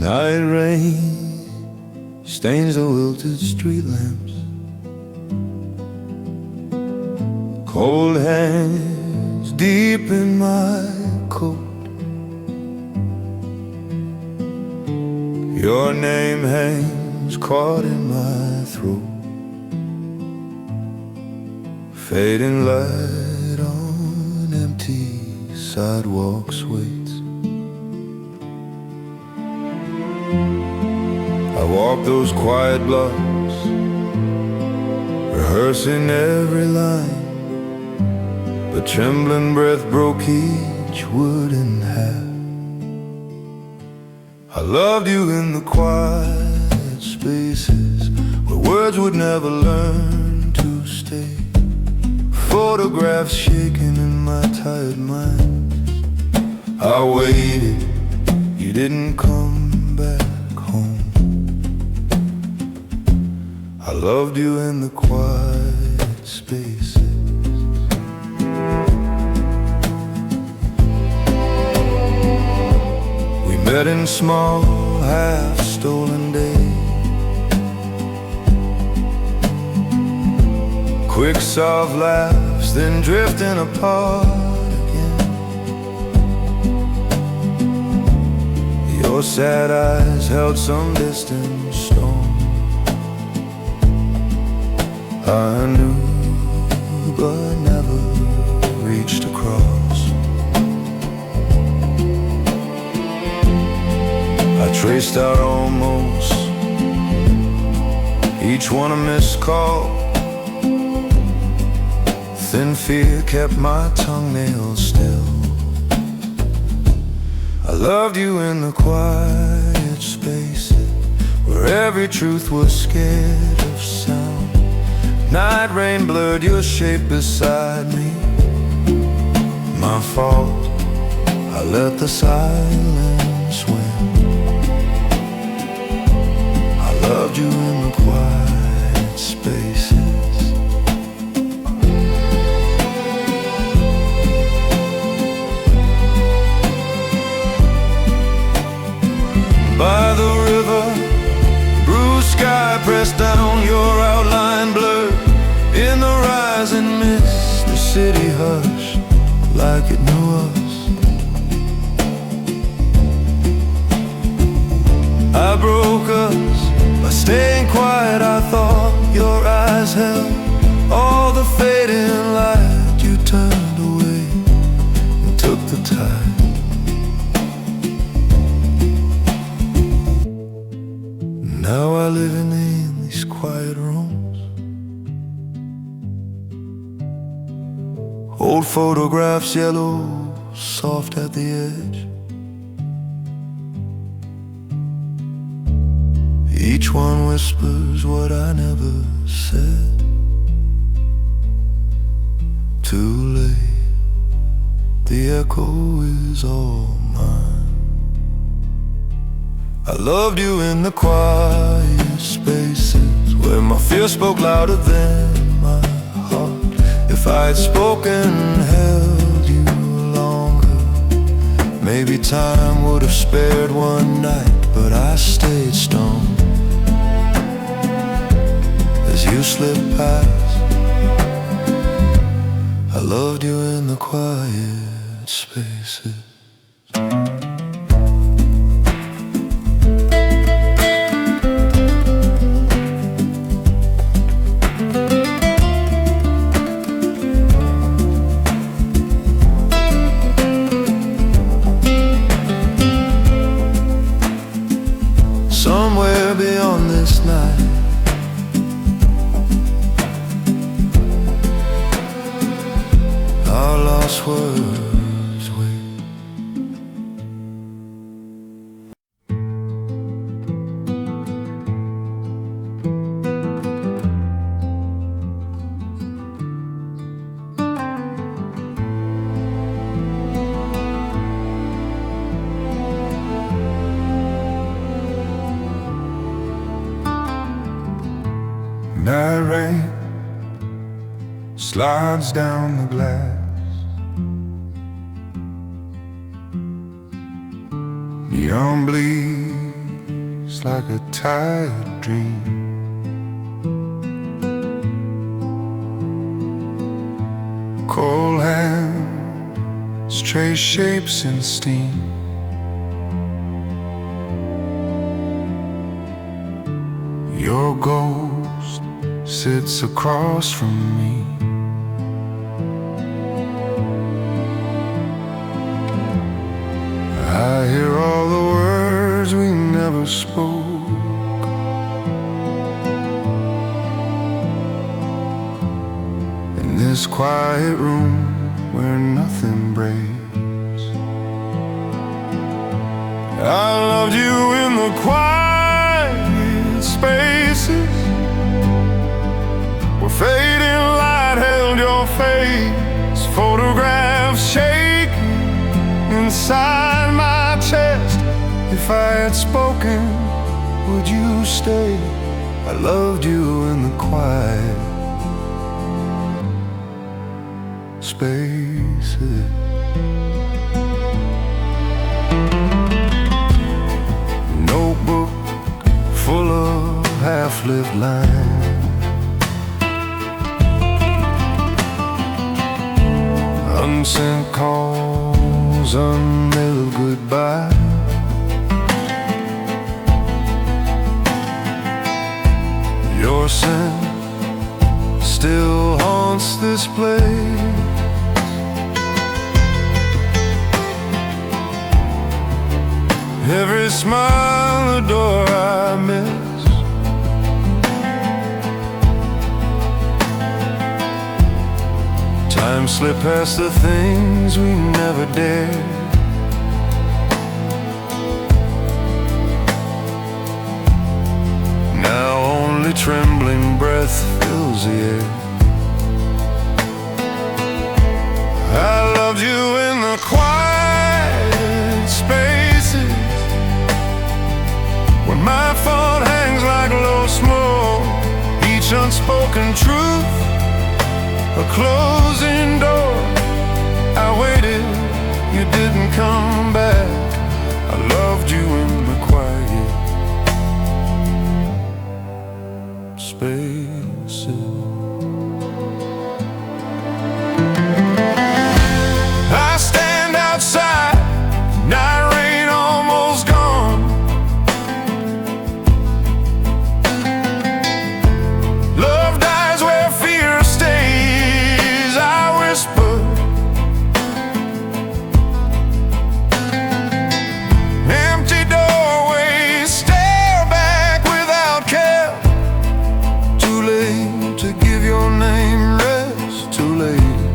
Night rain stains the wilted street lamps. Cold hands deep in my coat. Your name hangs caught in my throat. Fading light on empty sidewalks waits. I walk those quiet blocks, rehearsing every line, but trembling breath broke each word in half. I loved you in the quiet spaces where words would never learn to stay. Photographs shaking in my tired mind. I waited, you didn't come back home. I loved you in the quiet spaces. We met in small, half-stolen days. Quick, soft laughs, then drifting apart again. Your sad eyes held some distant storm. I knew, but never reached across. I traced out almost, each one a missed call. Thin fear kept my tongue-nails still. I loved you in the quiet spaces where every truth was scared of sound. Night rain blurred your shape beside me. My fault, I let the silence win. I loved you in the quiet spaces. By the river, bruised sky pressed down, your outline blurred. In the rising mist, the city hushed like it knew us. I broke us by staying quiet. I thought your eyes held all the fading light. You turned away and took the tide. Now I live in these quiet rooms. Old photographs yellow, soft at the edge. Each one whispers what I never said. Too late, the echo is all mine. I loved you in the quiet spaces where my fear spoke louder than my heart. If I had spoken, held you longer, maybe time would have spared one night. But I stayed strong as you slipped past. I loved you in the quiet spaces. Somewhere beyond this night, our lost words wait. slides down the glass. Neon bleeds like a tired dream. Cold hands trace shapes in steam. Your ghost sits across from me. I hear all the words we never spoke. In this quiet room where nothing breaks. I loved you in the quiet spaces where fading light held your face. Photographs shaking inside my chest. If I had spoken, would you stay? I loved you in the quiet spaces. Notebook full of half-lived lines. Unsent calls, unmailed goodbye. Your scent still haunts this place. Every smile, a door I miss. Time slipped past the things we never dared. Now only trembling breath fills the air. I loved you in the quiet spaces when my phone hangs like low smoke. Each unspoken truth, a closing door. I waited, you didn't come back. I loved you in the quiet spaces. I stand outside, night rain almost gone. Love dies where fear stays, I whisper. Empty doorways stare back without care. Too late to give your name rest. Too late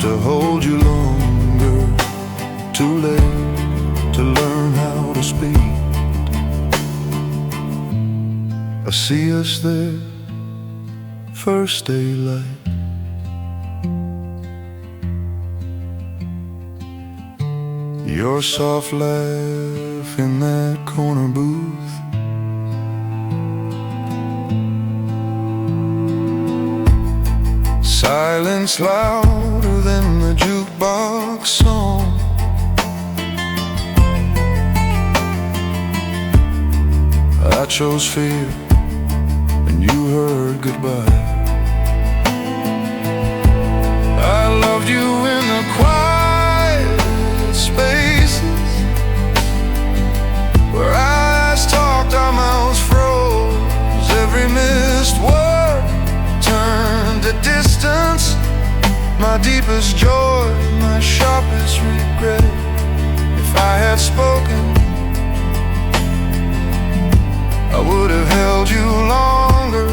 to hold you longer. Too late to learn how to speak. I see us there, first daylight. Your soft laugh in that corner booth. Silence louder than the jukebox song. I chose fear and you heard goodbye. I loved you in the quiet spaces where eyes talked, our mouths froze. Every missed word turned to distance. My deepest joy, my sharpest regret. If I had spoken, I would have held you longer.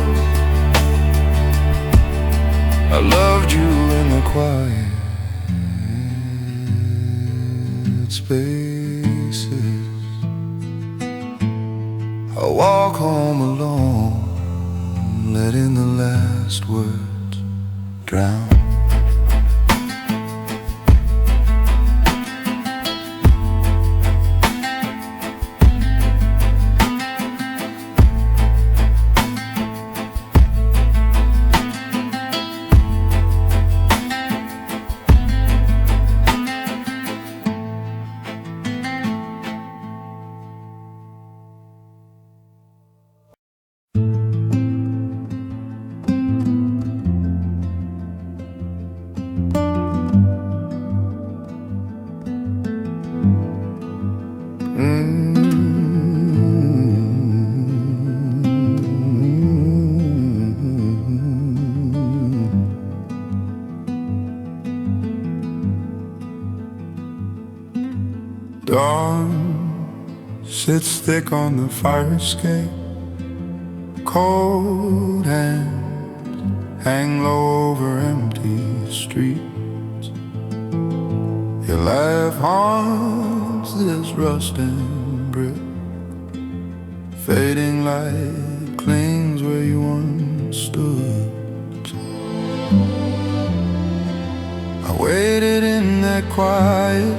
I loved you in the quiet spaces. I walk home alone, letting the last words drown. Dawn sits thick on the fire escape. Cold hands hang low over empty streets. Your laugh haunts this rusting brick. Fading light clings where you once stood. I waited in that quiet,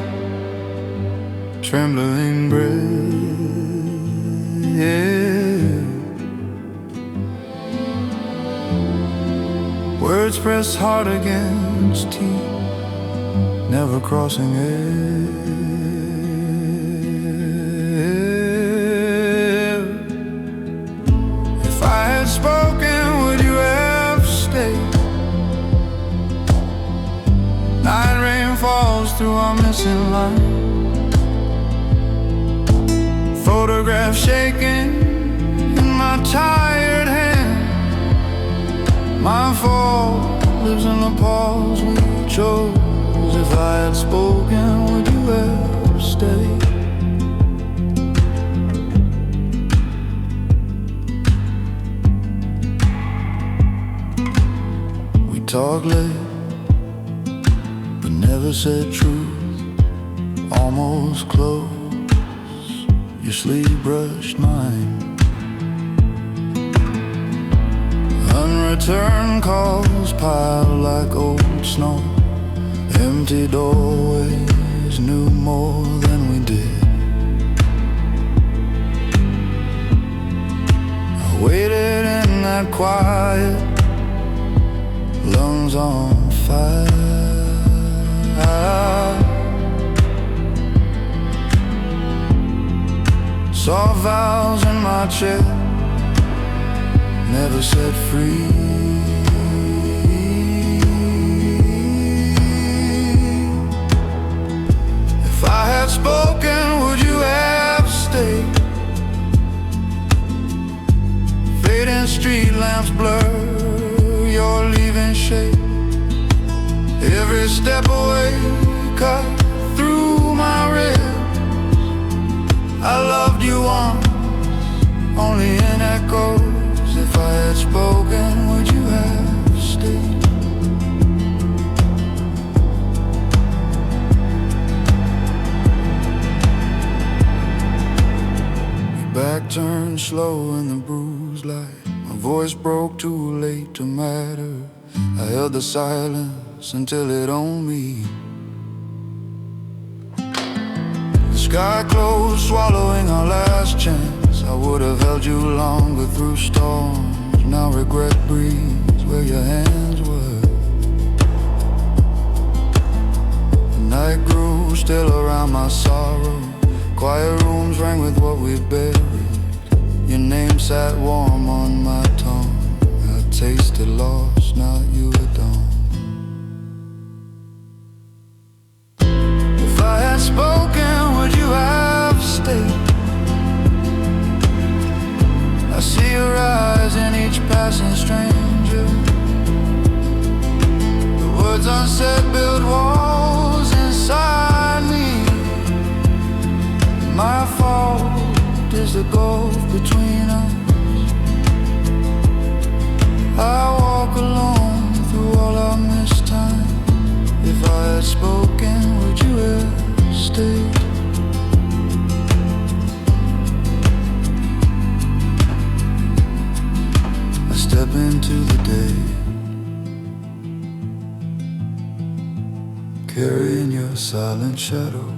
trembling breath. Words pressed hard against teeth, never crossing air. If I had spoken, would you have stayed? Night rain falls through our missing line. Photograph shaking in my tired hand. My fault lives in the pause we chose. If I had spoken, would you have stayed? We talked late, but never said truth. Almost close, your sleeve brushed mine. Unreturned calls piled like old snow. Empty doorways knew more than we did. I waited in that quiet, lungs on fire. Saw vows in my chair, never set free. If I had spoken, would you have stayed? Fading street lamps blur your leaving shape. Every step away cut through my ribs. I loved you once, only in echoes. If I had spoken, would you have stayed? Your back turned slow in the bruised light. My voice broke too late to matter. I held the silence until it owned me. The sky closed, swallowing our last chance. I would have held you longer through storms. Now regret breathes where your hands were. The night grew still around my sorrow. Quiet rooms rang with what we buried. Your name sat warm on my tongue. I tasted loss, not you at dawn. If I had spoken, would you have stayed? I see your eyes in each passing stranger. The words unsaid build walls inside me. My fault is the gulf between us. I walk alone through all our missed time. If I had spoken, would you have stayed? Step into the day, carrying your silent shadow.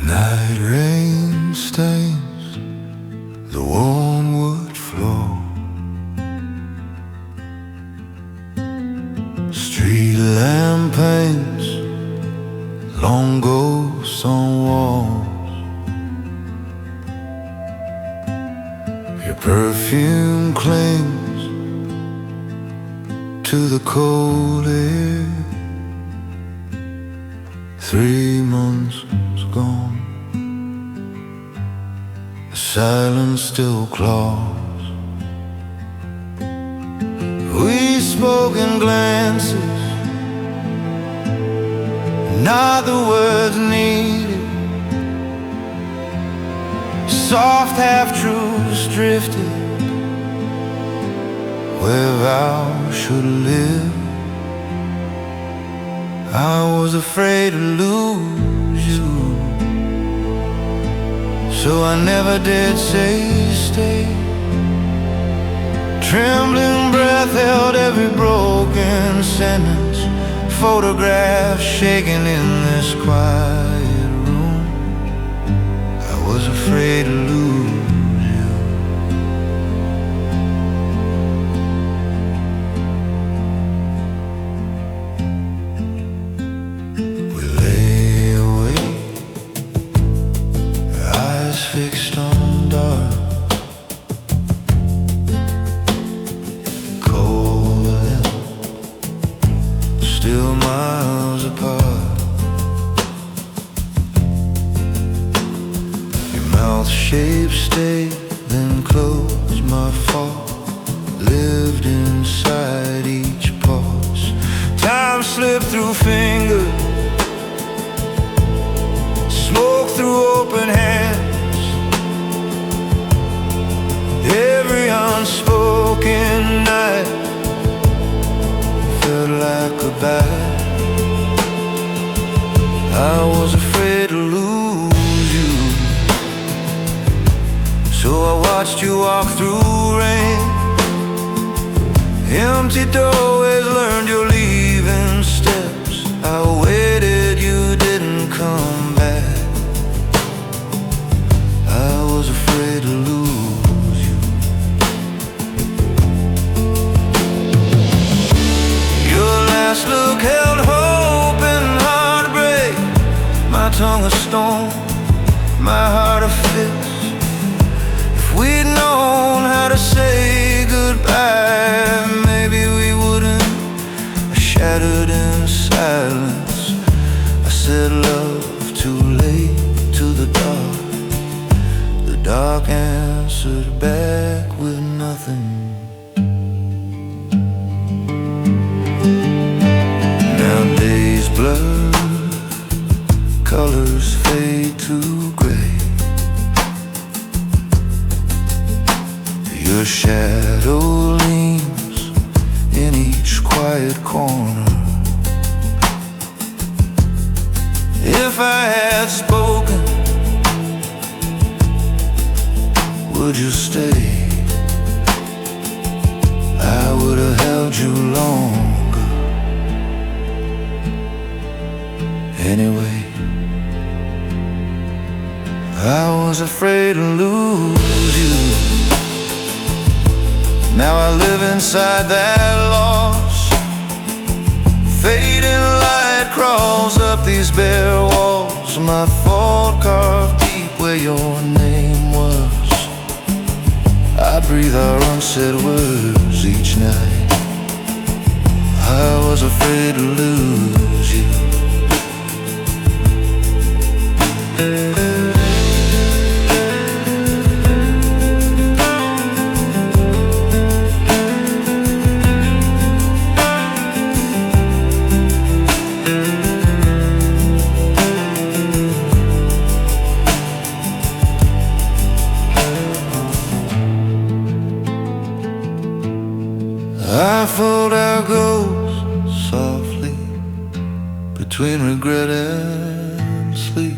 Night rain stains the warm wood floor. Your perfume clings to the cold air. 3 months gone, the silence still claws. We spoke in glances, not the words needed. Soft half-truths drifted where vows should live. I was afraid to lose you, so I never did say stay. Trembling breath held every broken sentence, photographs shaking in this quiet room. I was afraid to lose you. We lay awake, eyes fixed on dark, cold, still miles apart. Mouth-shaped stayed, then closed. My fault, lived inside each pause. Time slipped through fingers, smoke through open hands. Every unspoken night felt like a bad. I was afraid to lose you, so I watched you walk through rain. Empty doorways, learned your leaving steps. I waited, you didn't come back. I was afraid to lose you. Your last look held hope and heartbreak. My tongue a stone, my heart a fist. We'd known how to say goodbye, maybe we wouldn't have shattered in silence. I said love too late to the dark. The dark answered back with nothing. Now days blur, colors fade to gray. Your shadow leans in each quiet corner. If I had spoken, would you stay? I would have held you longer. Anyway, I was afraid to lose you. Now I live inside that loss. Fading light crawls up these bare walls. My fault carved deep where your name was. I breathe our unsaid words each night. I was afraid to lose you. I fold our ghosts softly between regret and sleep.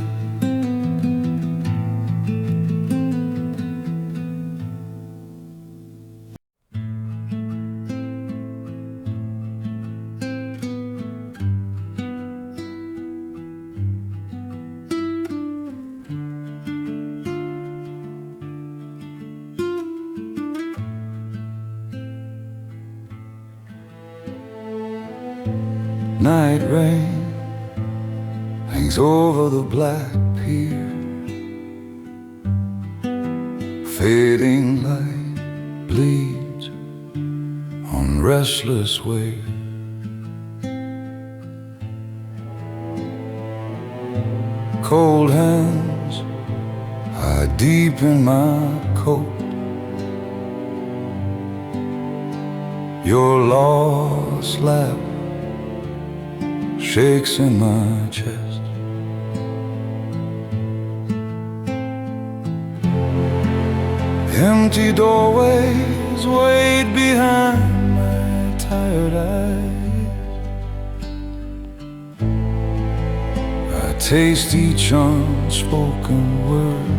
Night rain hangs over the black pier, fading light bleeds on restless waves. Cold hands hide deep in my coat. Your lost lap shakes in my chest. Empty doorways wait behind my tired eyes. I taste each unspoken word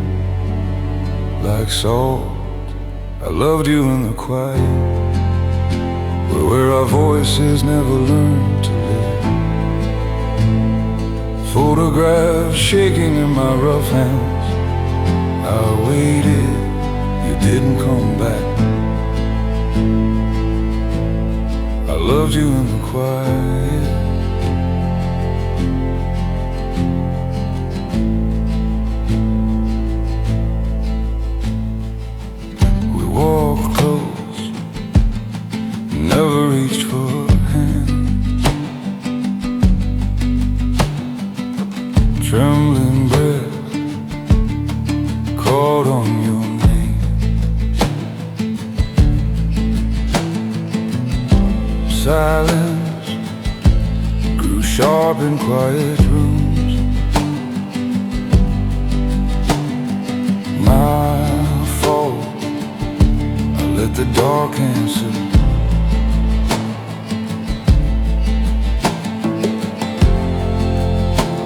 like salt. I loved you in the quiet, where our voices never learned to live. Photographs shaking in my rough hands. I waited, you didn't come back. I loved you in the quiet. We walked close, never reached for hands. Trembling breath called on your name. Silence grew sharp in quiet rooms. My fault, I let the dark answer.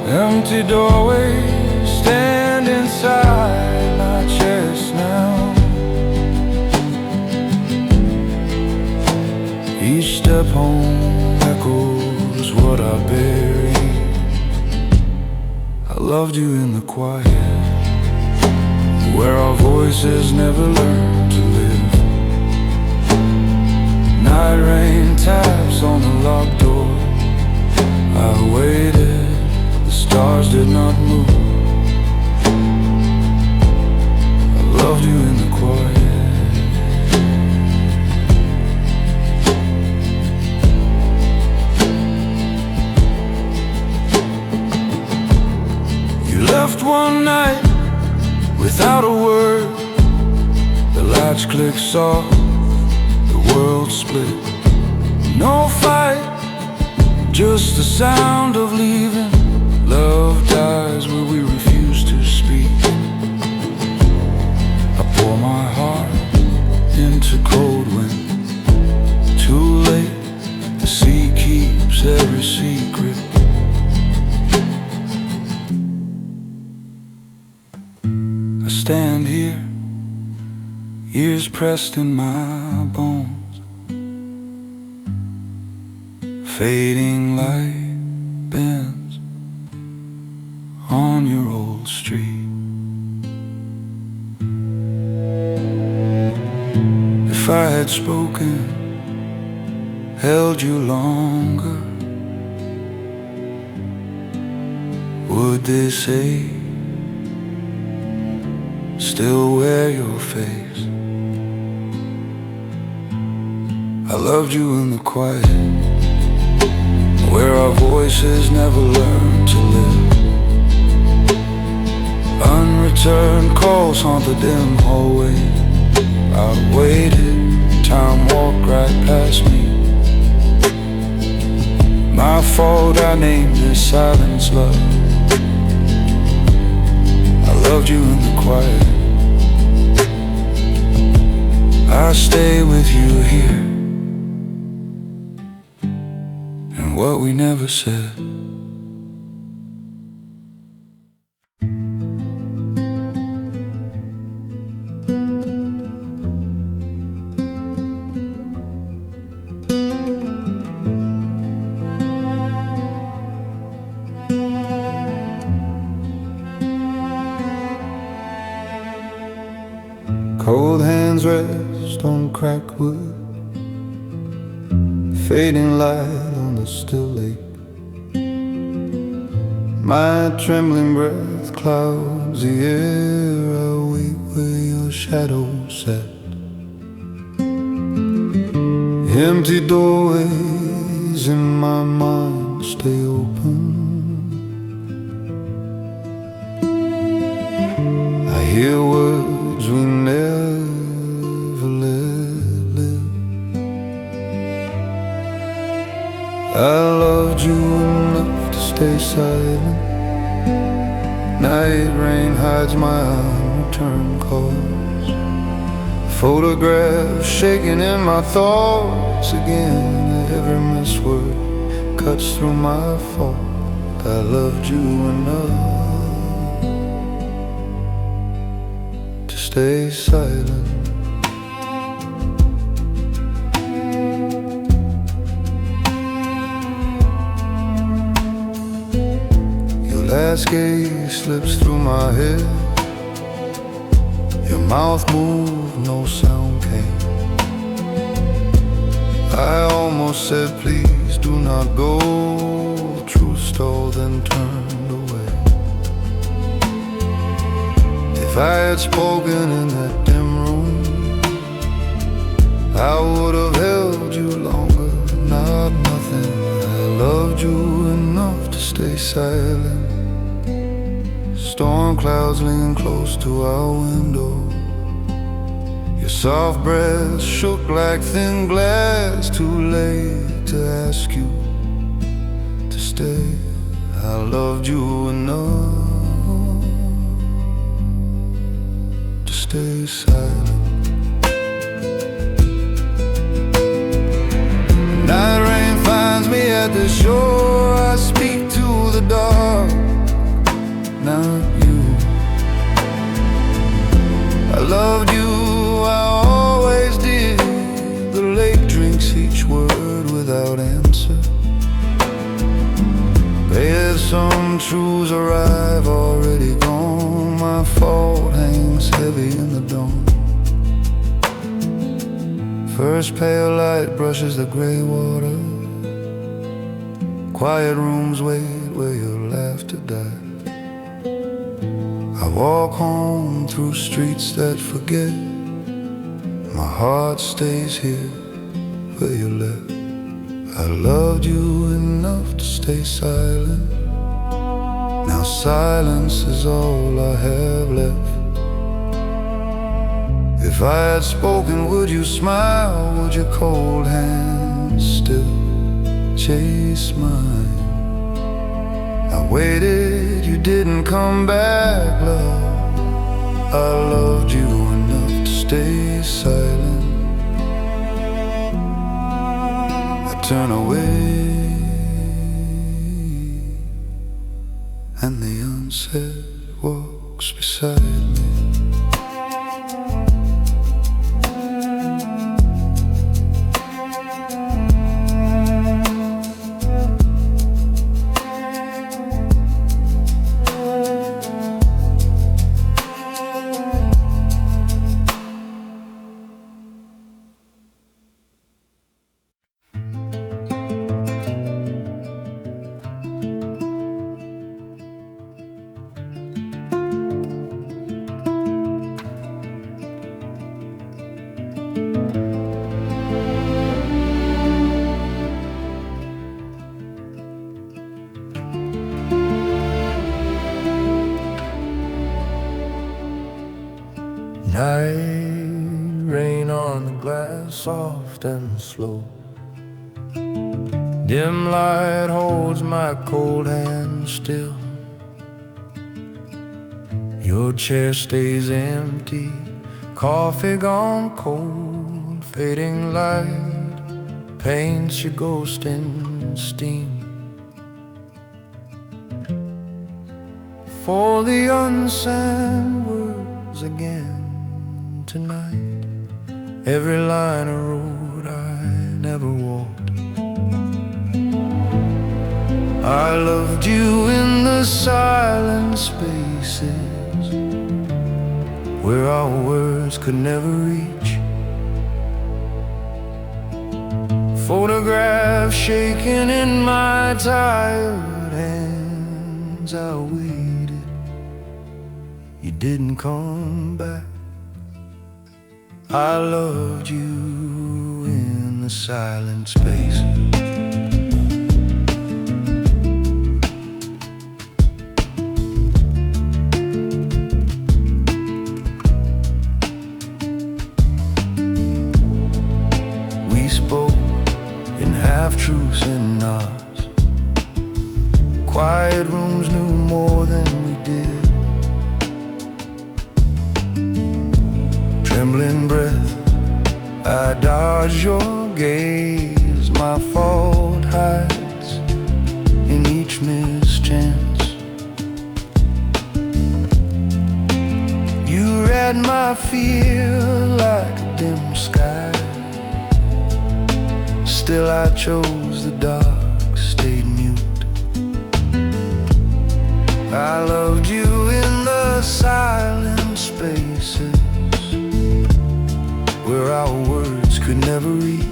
Empty doorways stand inside my chest now. Each step home echoes what I buried. I loved you in the quiet, where our voices never learned to live. Night rain taps on the locked door. I waited, the stars did not move. I loved you in the quiet. You left one night without a word. The latch clicked soft, the world split. No fight, just the sound of leaving. Love dies where we refuse to speak. I pour my heart into cold wind. Too late, the sea keeps every secret. I stand here, ears pressed in my bones. Fading light bends on your old street. If I had spoken, held you longer, would they say, still wear your face? I loved you in the quiet, where our voices never learned to live. Unreturned calls haunt the dim hallway. I waited, time walked right past me. My fault, I named this silence love. I loved you in the quiet. I stay with you here, and what we never said. Cold hands rest on cracked wood, fading light on the still lake. My trembling breath clouds the air. I wait where your shadow set. Empty doorways in my mind stay open. I hear words we never let live. I loved you enough to stay silent. Night rain hides my unreturned calls. Photographs shaking in my thoughts again. Every misword cuts through my fault. I loved you enough to stay silent. Your last gaze slips through my head. Your mouth moved, no sound came. I almost said, please do not go. Truth stole, then turned away. If I had spoken in that dim room, I would have held you longer. Not nothing. I loved you enough to stay silent. Storm clouds lean close to our window. Your soft breath shook like thin glass. Too late to ask you to stay. I loved you enough to stay silent. Night rain finds me at the shore. I speak to the dark, not you. I loved you, I always did. The lake drinks each word without answer. Babe, some truths arrive already gone. My fault hangs heavy in the dawn. First pale light brushes the gray water. Quiet rooms wait where your laughter died. I walk home through streets that forget. My heart stays here where you left. I loved you enough to stay silent. Now silence is all I have left. If I had spoken, would you smile? Would your cold hands still chase mine? I waited, you didn't come back, love. I loved you enough to stay silent. I turn away, and the unsaid walks beside me. Night rain on the glass, soft and slow. Dim light holds my cold hand still. Your chair stays empty, coffee gone cold. Fading light paints your ghost in steam. For the unsent words again tonight, every line of road I never walked. I loved you in the silent spaces where our words could never reach. Photographs shaking in my tired hands. I waited, you didn't come back. I loved you enough the silent spaces. We spoke in half-truths and nods. Quiet rooms knew more than we did. Trembling breath, I dodge your gaze. My fault hides in each mischance. You read my fear like a dim sky. Still I chose the dark, stayed mute. I loved you in the silent spaces where our words could never reach.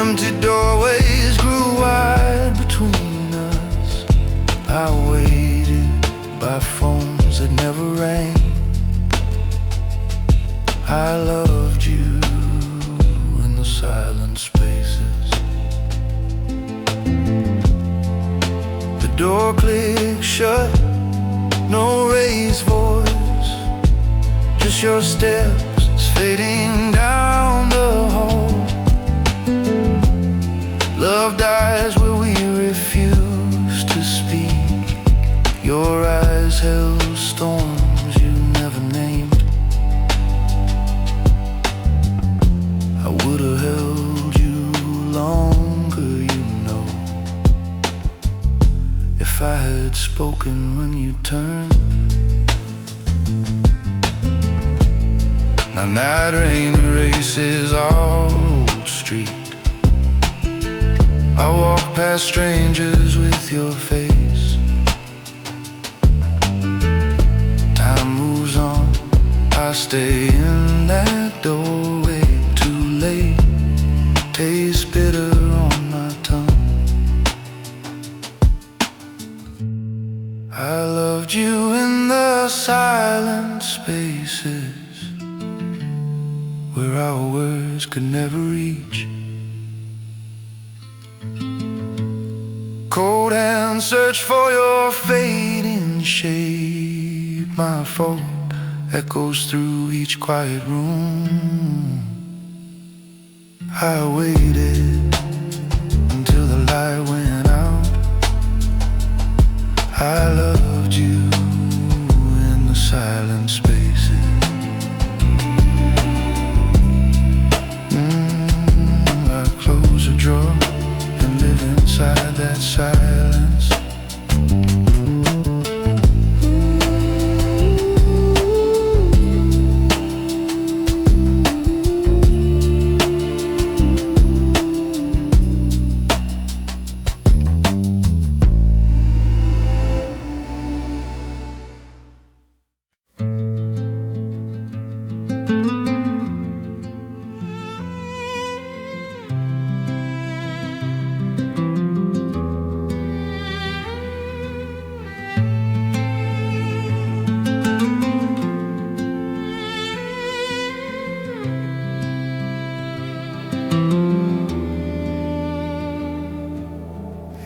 Empty doorways grew wide between us. I waited by phones that never rang. I loved you in the silent spaces. The door clicked shut, no raised voice, just your steps fading down the hall. Love dies where we refuse to speak. Your eyes held storms you never named. I would have held you longer, you know, if I had spoken when you turned. Now night rain erases our old street. I walk past strangers with your face. Time moves on, I stay in that doorway. Too late, tastes bitter on my tongue. I loved you in the silent spaces where our words could never reach. Cold hands search for your fading shape. My fault echoes through each quiet room. I waited until the light went out. I loved you in the silent spaces. I close a drawer and live inside that silence.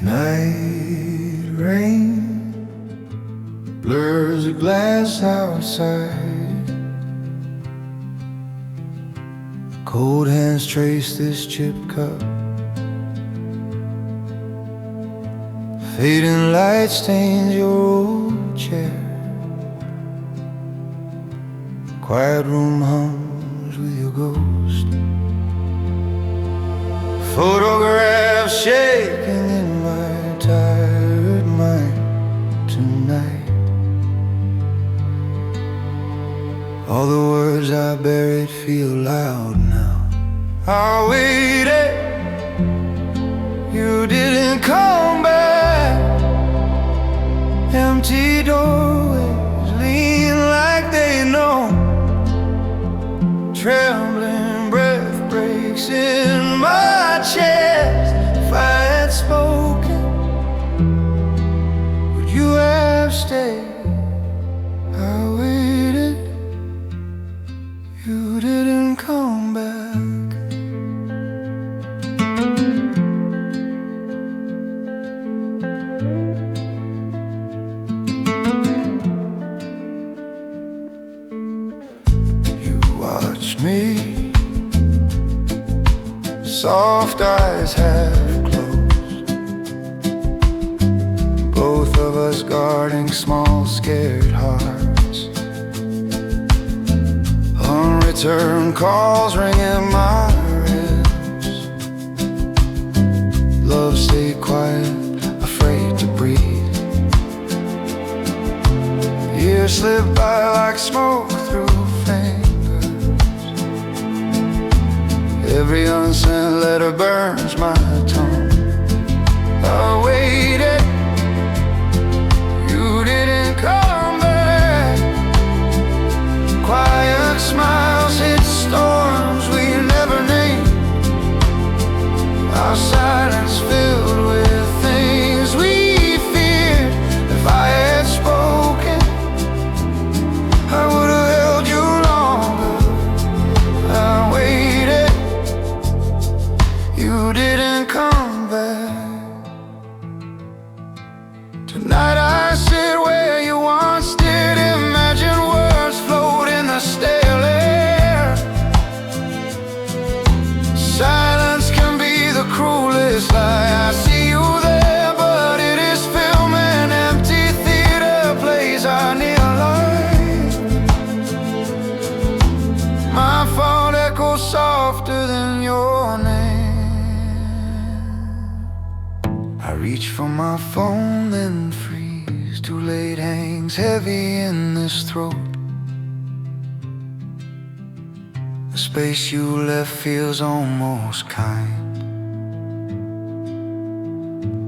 Night rain blurs the glass outside. Cold hands trace this chipped cup. Fading light stains your old chair. Quiet room hums with your ghost. Photographs shaking in my tired mind tonight. All the words I buried feel loud now. I waited, you didn't come back. Empty doorways lean like they know. Trembling breath breaks in my chest. If I had spoken, would you have stayed? I waited, you didn't me. Soft eyes half closed, both of us guarding small scared hearts. Unreturned calls ring in my ribs. Love stayed quiet, afraid to breathe. Years slip by like smoke through fingers. Every unsent letter burns my tongue. I waited, you didn't come back. Quiet smiles hit storms we never named. Our silence filled with things we feared. If I had spoken, I would have held you longer. I waited, you didn't come back. Tonight I sit where you once did. Imagine words float in the stale air. Silence can be the cruelest lie. I see you there, but it is film and empty theater plays our neon light. My fault echoes softer than your name. I reach for my phone, then freeze. Too late hangs heavy in this throat. The space you left feels almost kind.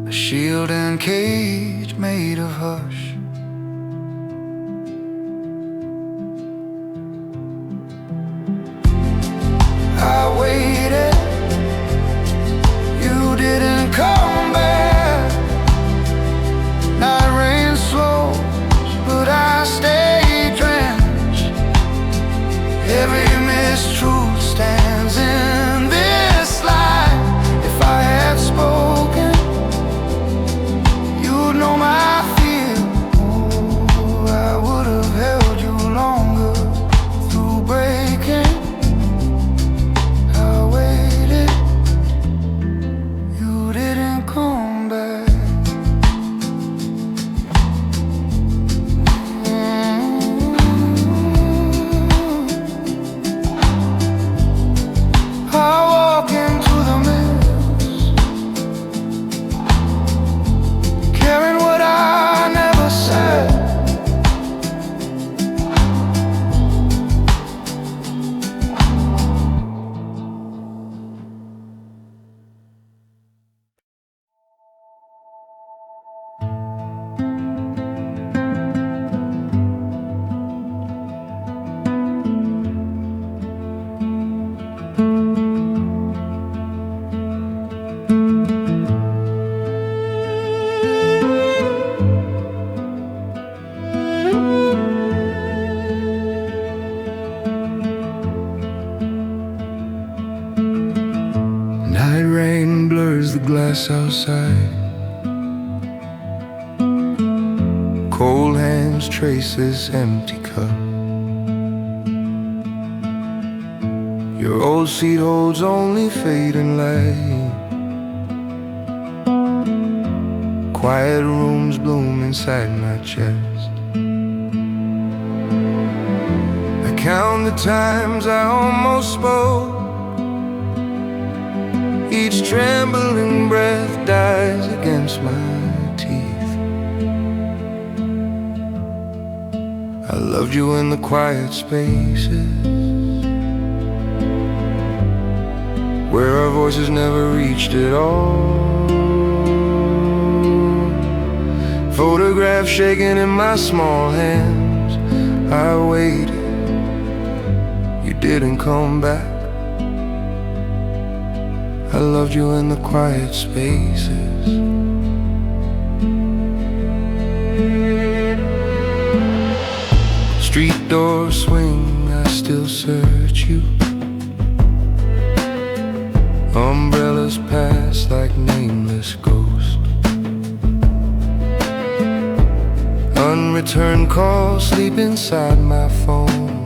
A shield and cage made of hush. I waited, you didn't come back. Night rain slows, but I stay drenched. Every mistruth stands in this light. If I had spoken, you'd know my fear. Oh, I would have held you longer through breaking. I waited, you didn't come back. I walk into the mist, carrying what I never said. Night rain blurs the glass outside. Cold hands trace this empty cup. Your old seat holds only fading light. Quiet rooms bloom inside my chest. I count the times I almost spoke. Each trembling breath dies against my teeth. I loved you in the quiet spaces where our voices never reached at all. Photographs shaking in my small hands. I waited, you didn't come back. I loved you in the quiet spaces. Street doors swing, I still search you. Umbrellas pass like nameless ghosts. Unreturned calls sleep inside my phone.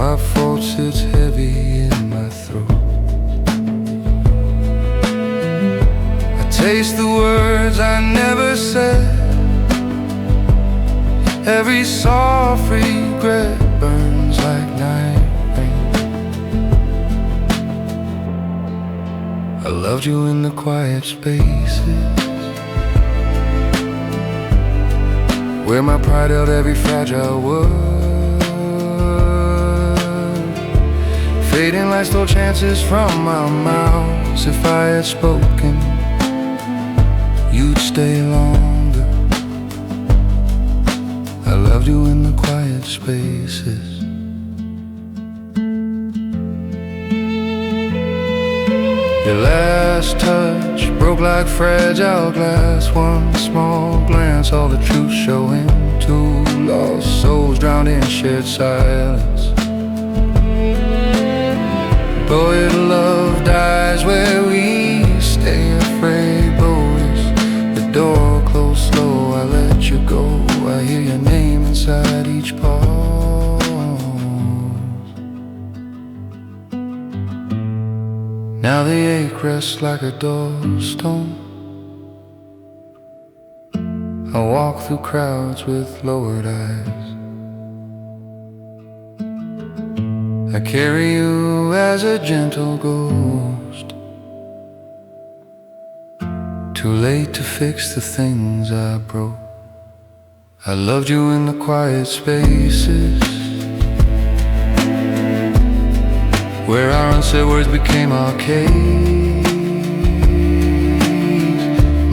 My fault sits heavy in my throat. I taste the words I never said. Every soft regret burns like night rain. I loved you in the quiet spaces where my pride held every fragile word. Fading light stole chances from our mouths. If I had spoken, you'd stay longer. I loved you in the quiet spaces. Your last touch broke like fragile glass. One small glance, all the truth showing. Two lost souls drowned in shared silence. Poet love dies where we stay afraid. Boys, the door closed slow. I let you go. I hear your name inside each pause. Now the ache rests like a doorstone. I walk through crowds with lowered eyes. I carry you as a gentle ghost. Too late to fix the things I broke. I loved you in the quiet spaces where our unsaid words became arcades.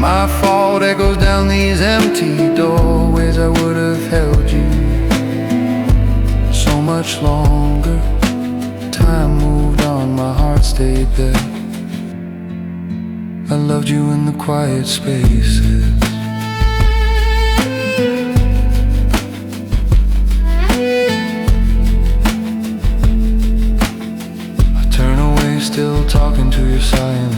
My fault echoes down these empty doorways. I would have held you so much longer. Time moved on, my heart stayed there. I loved you in the quiet spaces. Still talking to your silence.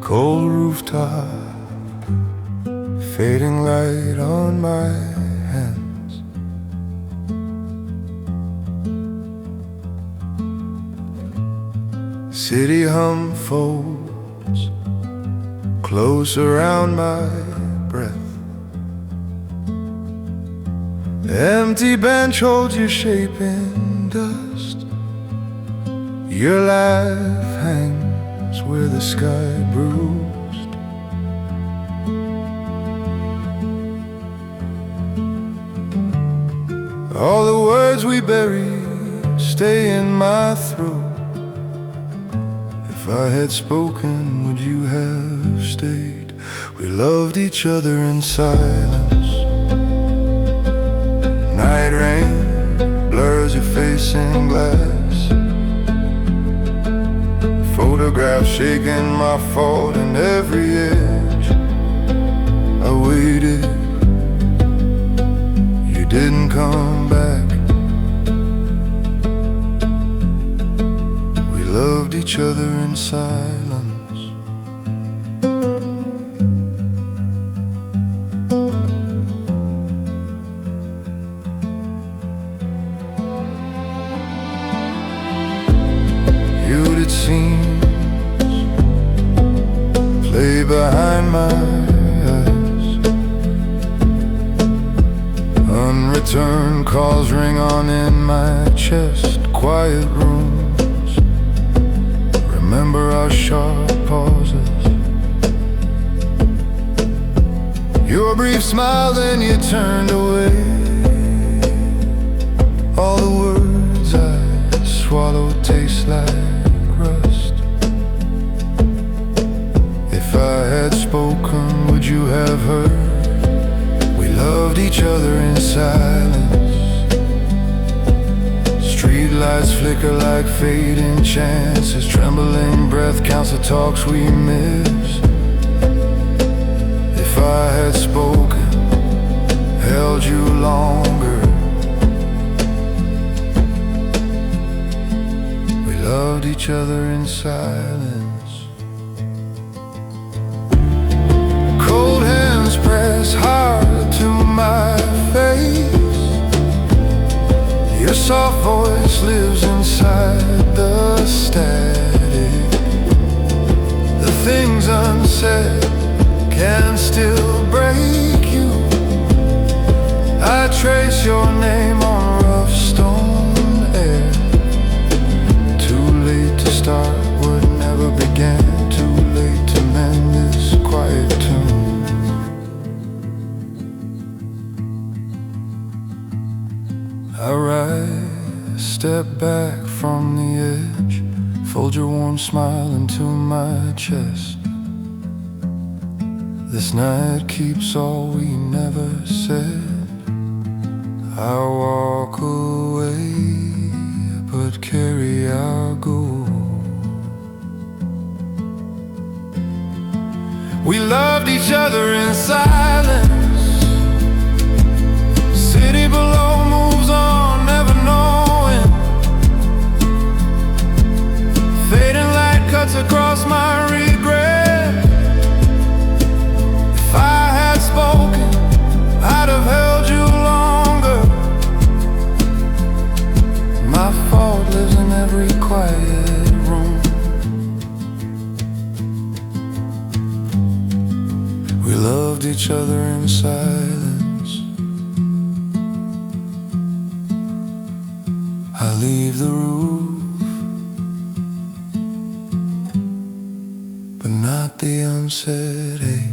Cold rooftop, fading light on my hands. City hum folds close around my breath. Empty bench holds your shape in dust. Your laugh hangs where the sky bruised. All the words we buried stay in my throat. If I had spoken, would you have stayed? We loved each other in silence. Night rain blurs your face in glass. Photographs shaking my fault in every edge. I waited, you didn't come back. We loved each other in silence. You'd, it seems, play behind my eyes. Unreturned calls ring on in my chest. Quiet rooms, remember our sharp pauses. brief smile, then you turned away. All the words I swallowed taste like rust. If I had spoken, would you have heard? We loved each other in silence. Streetlights flicker like fading chances. Trembling breath counts the talks we missed. If I had spoken, held you longer, we loved each other in silence. Cold hands press hard to my face. Your soft voice lives inside the static. The things unsaid can still break you. I trace your name on rough stone air. Too late to start what never began. Too late to mend this quiet tune. I rise, step back from the edge. Fold your warm smile into my chest. This night keeps all we never said. I walk away, but carry our gold. We loved each other in silence. City below moves on, never knowing. Fading light cuts across my regret. If I had spoken, I'd have held you longer. My fault lives in every quiet room. We loved each other in silence. I leave the roof, but not the unsaid ache.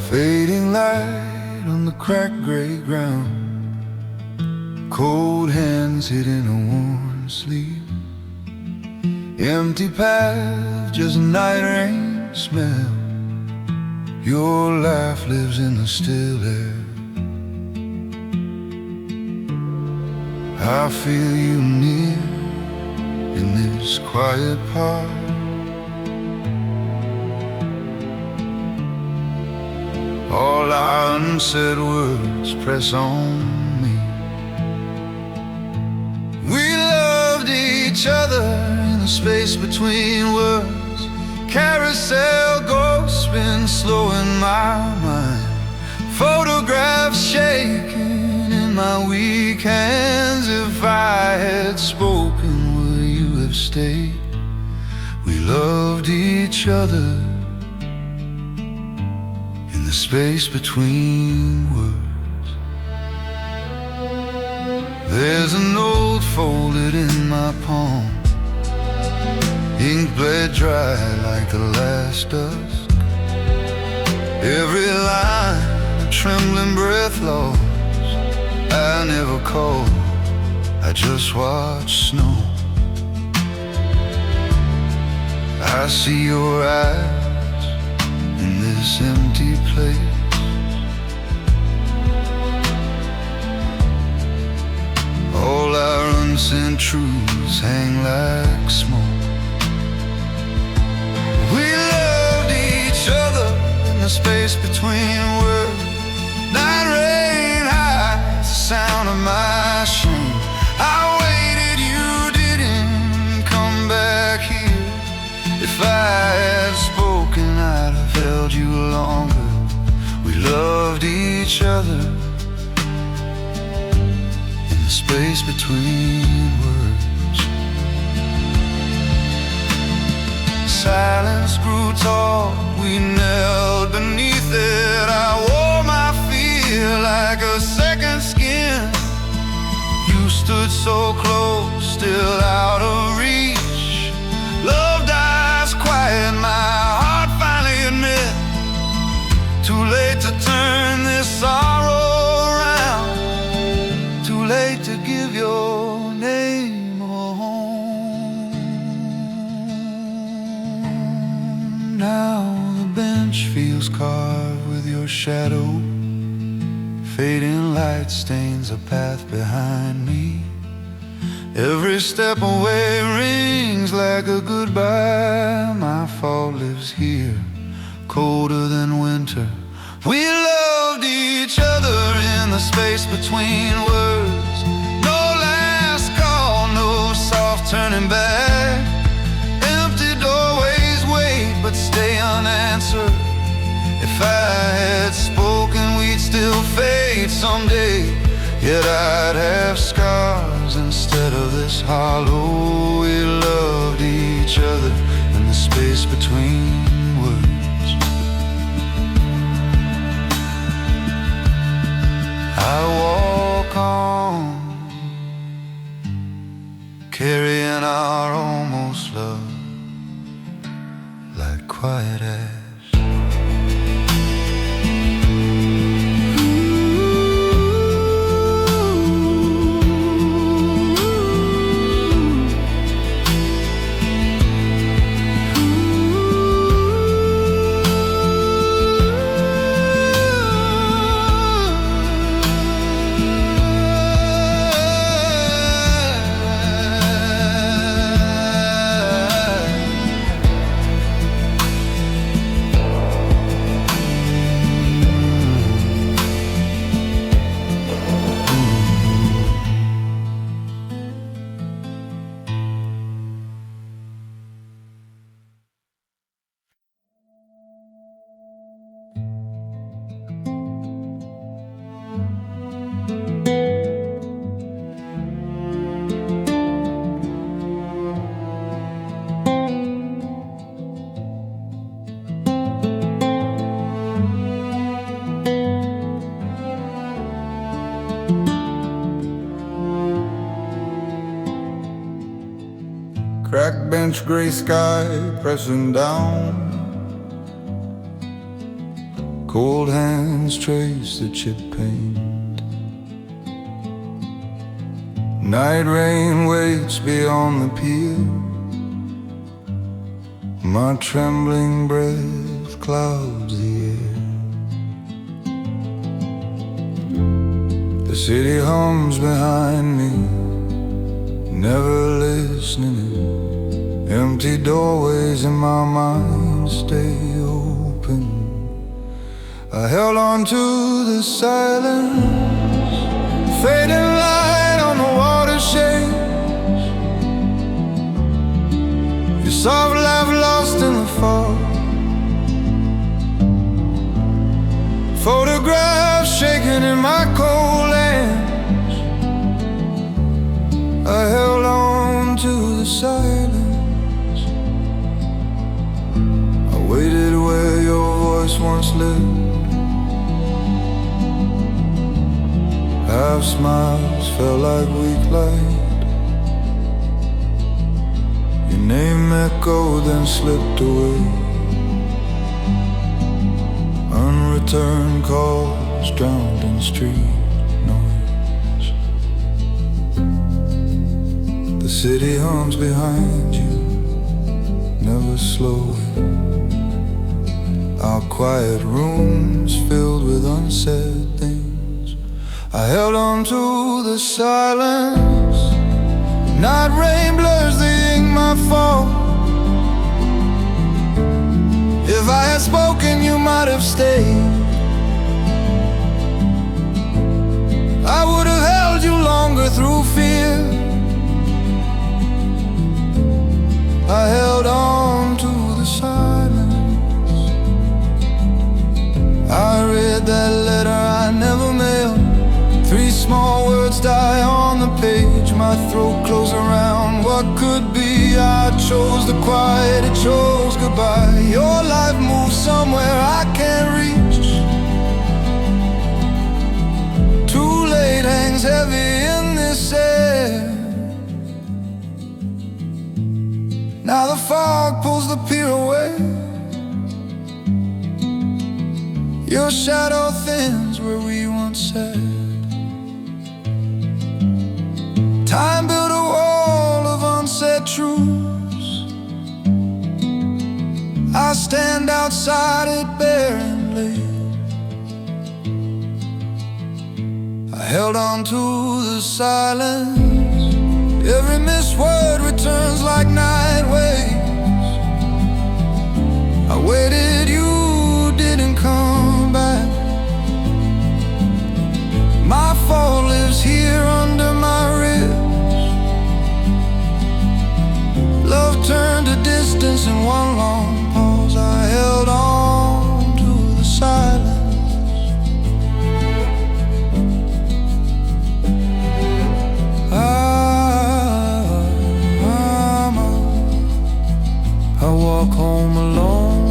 Fading light on the cracked gray ground. Cold hands hidden a warm sleep. Empty path, just night rain smell. Your laugh lives in the still air. I feel you near in this quiet park. All our unsaid words press on me. We loved each other in the space between words. Carousel ghosts spin slow in my mind. Photographs shaking in my weak hands. If I had spoken, would you have stayed? We loved each other in the space between words. There's a note folded in my palm, ink bled dry like the last dusk. Every line a trembling breath lost. I never called, I just watched snow. I see your eyes in this empty place. All our unsent truths hang like smoke. We loved each other in the space between words. Night rain hides the sound of my shame. I waited, you didn't come back here. If I had spoken, I'd have held you longer. We loved each other in the space between words. Silence grew tall, we knelt beneath it. I wore my fear like a second skin. You stood so close, still out of reach. Love dies quiet, my heart finally admit. Too late to turn this sorrow around. Too late to give your name a home. Now the bench feels carved with your shadow. Fading light stains a path behind me. Every step away rings like a goodbye. My fault lives here, colder than winter. We loved each other in the space between words. No last call, no soft turning back. Empty doorways wait but stay unanswered. If I had spoken, we'd still fade someday. Yet I'd have scars instead of this hollow. We loved each other in the space between words. I walk on, carrying our almost love like quiet ash. Cracked bench, gray sky pressing down. Cold hands trace the chip paint. Night rain waits beyond the pier. My trembling breath clouds the air. The city hums behind me, never listening. Empty doorways in my mind stay open. I held on to the silence, fading light on the water shades. Your soft laugh lost in the fog. Photographs shaking in my cold hands. I held on to the silence. Waited where your voice once lived. Half smiles felt like weak light. Your name echoed then slipped away. Unreturned calls drowned in street noise. The city hums behind you, never was slowing. Our quiet rooms filled with unsaid things. I held on to the silence. Night rain blurs the ink, my fault. If I had spoken, you might have stayed. I would have held you longer through fear. I held on to the silence. I read that letter I never mailed. 3 small words die on the page. My throat closed around what could be. I chose the quiet, it chose goodbye. Your life moves somewhere I can't reach. Too late hangs heavy in this air. Now the fog pulls the pier away. Your shadow thins where we once sat. Time built a wall of unsaid truths. I stand outside it bare and late. I held on to the silence. Every missed word returns like night waves. I waited, you didn't come back. My fault lives here under my ribs. Love turned to distance in one long pause. I held on to the silence. I walk home alone,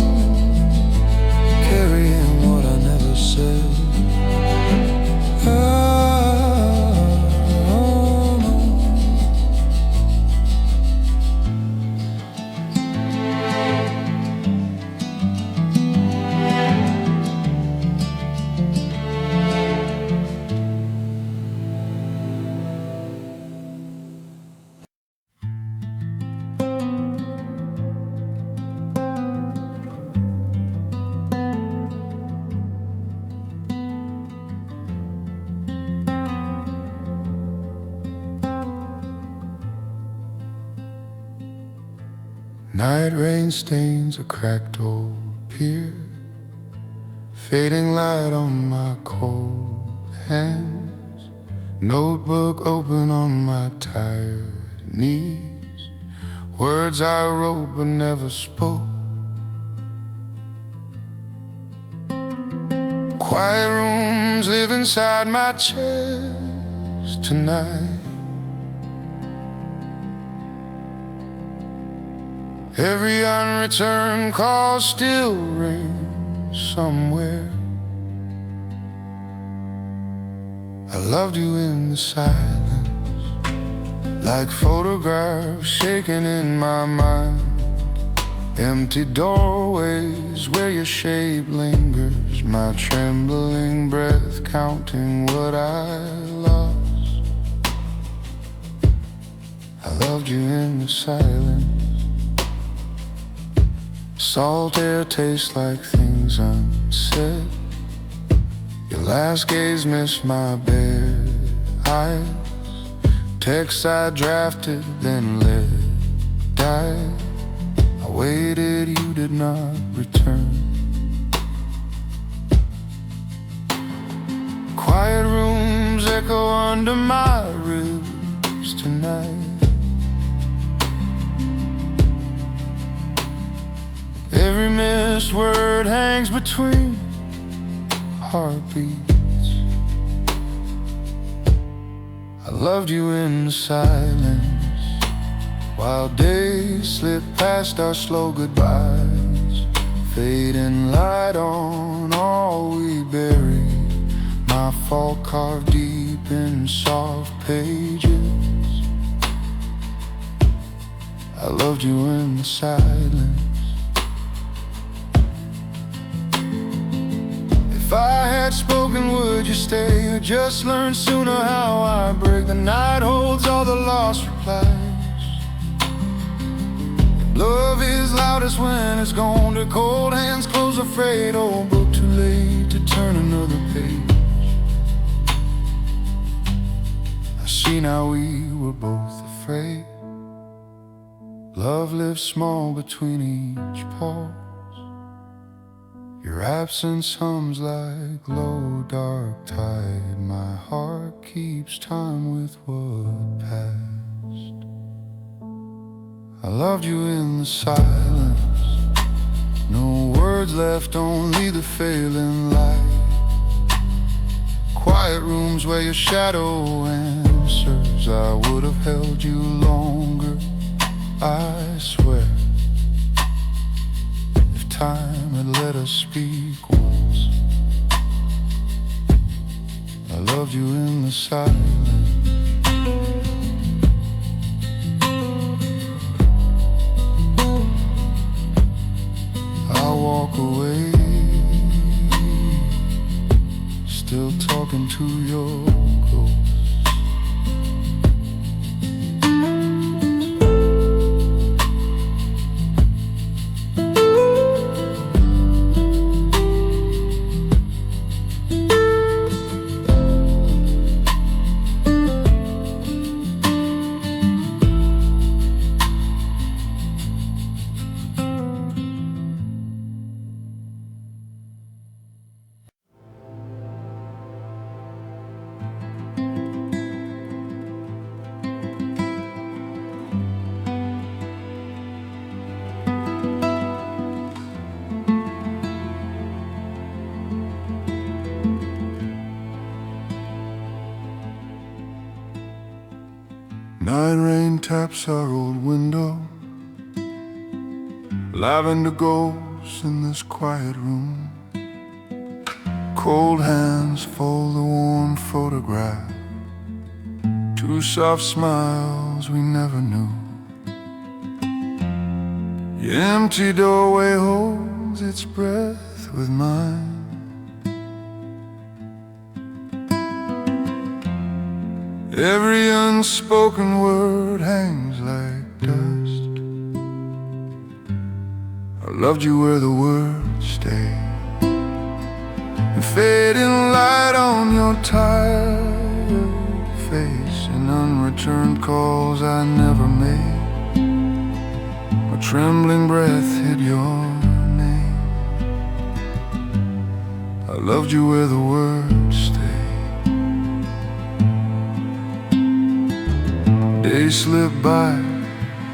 carrying what I never said. Night rain stains a cracked old pier, fading light on my cold hands. Notebook open on my tired knees. Words I wrote but never spoke. Quiet rooms live inside my chest tonight. Every unreturned call still rings somewhere. I loved you in the silence, like photographs shaking in my mind. Empty doorways where your shape lingers, my trembling breath counting what I lost. I loved you in the silence. Salt air tastes like things unsaid. Your last gaze missed my bare eyes. Texts I drafted then let die. I waited, you did not return. Quiet rooms echo under my ribs tonight. Every missed word hangs between heartbeats. I loved you in the silence, while days slip past our slow goodbyes. Fading light on all we buried. My fault carved deep in soft pages. I loved you in the silence. If I had spoken, would you stay? Or just learn sooner how I break? The night holds all the lost replies. Love is loud. loudest when it's gone. The cold hands close afraid, old book too late to turn another page. I see now we were both afraid. Love lives small between each pause. Your absence hums like low dark tide. My heart keeps time with what passed. I loved you in the silence, no words left, only the failing light. Quiet rooms where your shadow answers. I would have held you longer, I swear, if time had let us speak once. I loved you in the silence. I'll walk away, still talking to your ghost. Night rain taps our old window. Lavender ghosts in this quiet room. Cold hands fold the worn photograph. Two soft smiles we never knew. Your empty doorway holds its breath with mine. Every unspoken word hangs like dust. I loved you where the words stay. And fading light on your tired face, and unreturned calls I never made. My trembling breath hid your name. I loved you where the words stay. Days slip by,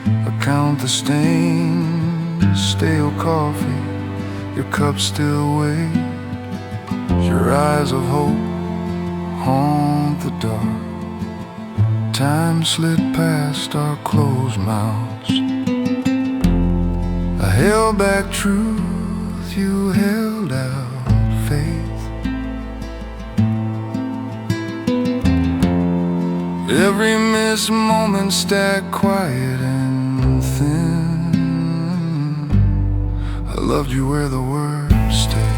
I count the stains. Stale coffee, your cup still waits. Your eyes of hope haunt the dark. Time slid past our closed mouths. I held back truth, you held out faith. Every missed moment stacked quiet and thin. I loved you where the words stay.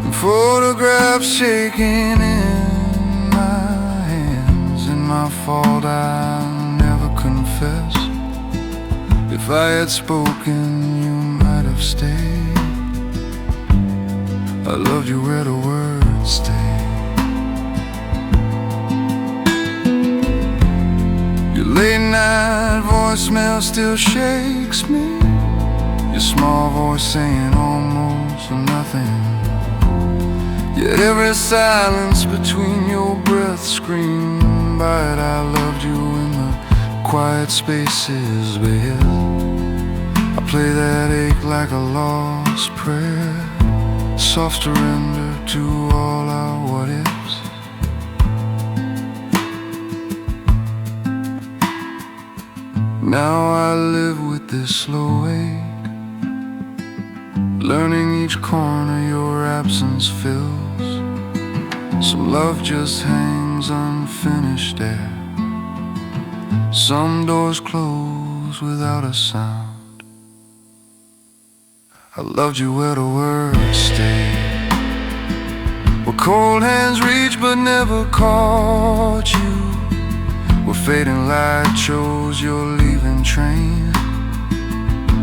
And photographs shaking in my hands. In my fault I'll never confess. If I had spoken you might have stayed. I loved you where the words stay. Late night voicemail still shakes me. Your small voice saying almost nothing. Yet every silence between your breath screamed by it. I loved you in the quiet spaces with. I play that ache like a lost prayer. Soft surrender to all our what ifs. Now I live with this slow ache, learning each corner your absence fills. Some love just hangs unfinished there. Some doors close without a sound. I loved you where the words stay. Where cold hands reach but never caught you. Where fading light shows your leaving train.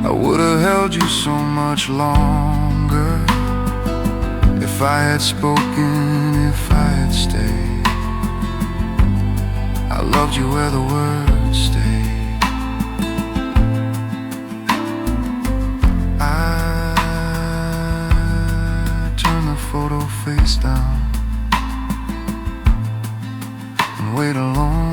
I would have held you so much longer if I had spoken, if I had stayed. I loved you where the words stayed. I turned the photo face down and wait alone.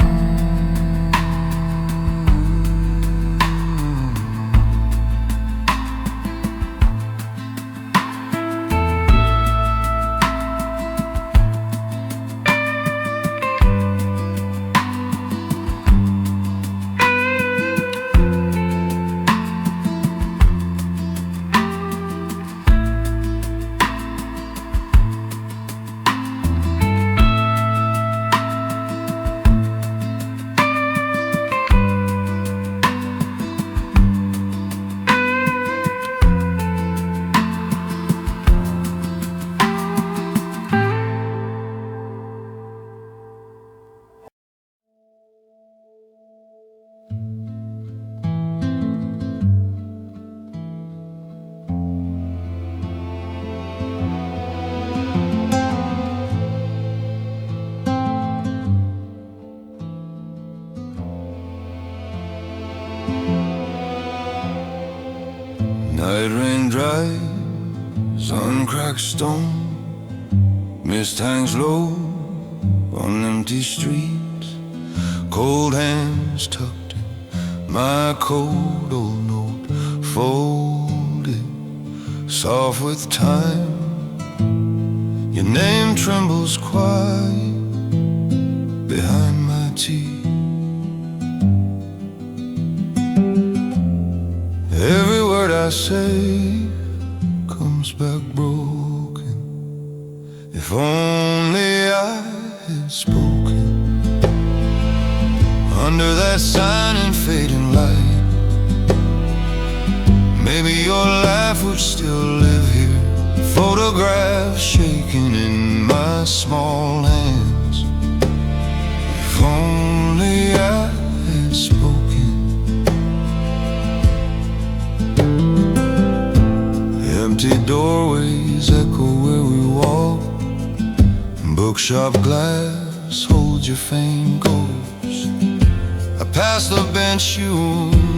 Night rain dry, sun cracks stone, mist hangs low on empty streets. Cold hands tucked in my cold old note, folded, soft with time. Your name trembles quiet behind my teeth. Every word I say comes back broken. If only I had spoken under that sign and fading light, maybe your life would still live here. Photographs shaking in my small hands. If only I had spoken. Empty doorways echo where we walk. Bookshop glass holds your faint ghost. I passed the bench you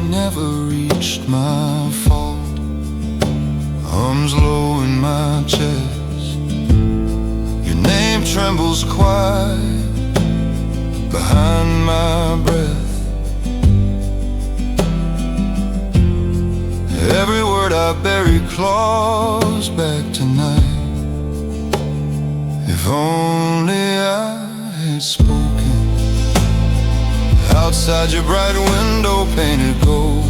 never reached, my fault. Arms low in my chest. Your name trembles quiet behind my breath. Every word I bury claws back tonight. If only I had spoken. Outside your bright window painted gold,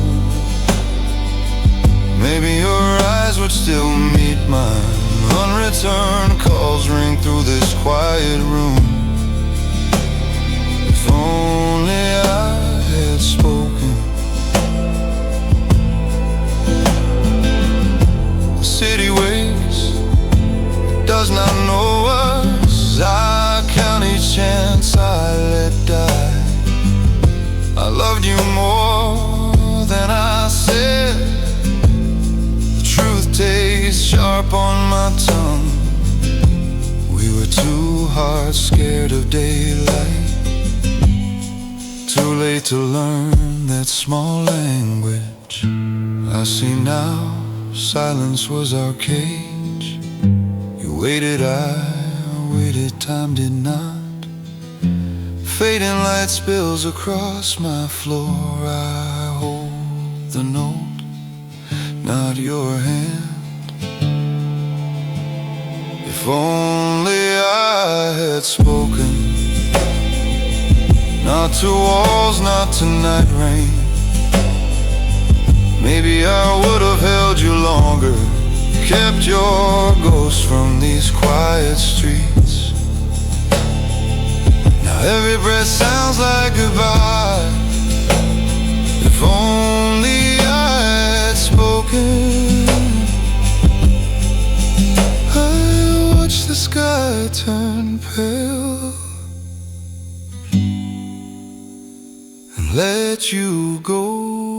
maybe your eyes would still meet mine. Unreturned calls ring through this quiet room. If only I had spoken. City wakes, does not know us. I count each chance I let die. I loved you more than I said. The truth tastes sharp on my tongue. We were two hearts scared of daylight, too late to learn that small language. I see now, silence was our cage. You waited, I waited, time did not. Fading light spills across my floor. I hold the note, not your hand. If only I had spoken. Not to walls, not to night rain. Maybe I would have held you longer, kept your ghost from these quiet streets. Now every breath sounds like goodbye. If only I had spoken. I watched the sky turn pale and let you go.